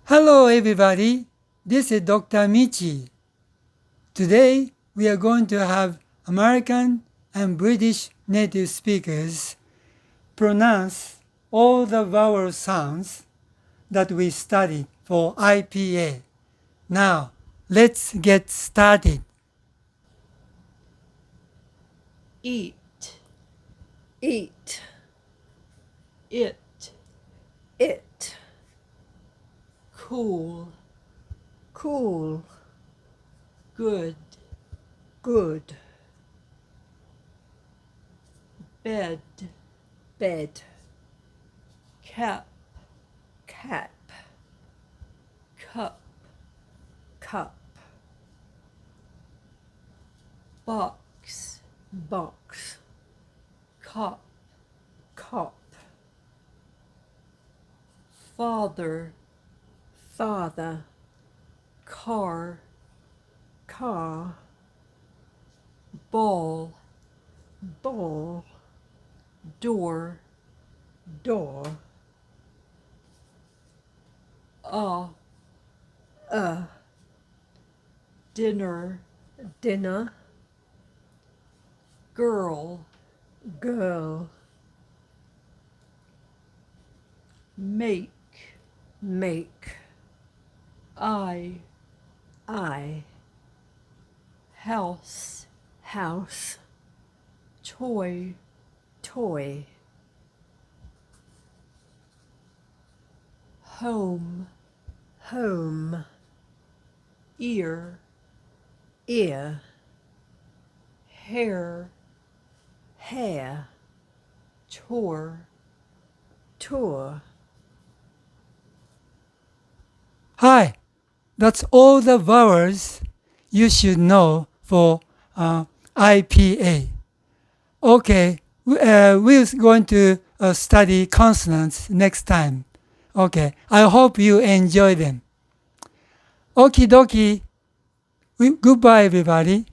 Hello everybody, this is Dr. Michi. Today we are going to have American and British native speakers pronounce all the vowel sounds that we studied for IPA. Now let's get started. Eat, Eat, it, it, cool, cool, good, good, bed, bed, cap, cap, cup, cup, box, box, cop, cop, father, father, car, car, ball, ball, door, door, a, dinner, dinner, girl, girl, make, make, I, house, house, toy, toy, home, home, ear, ear, hair, hair, tour. tour. Hi, that's all the vowels you should know for IPA. Okay, we're going to study consonants next time. Okay, I hope you enjoy them. Okie dokie. Goodbye, everybody.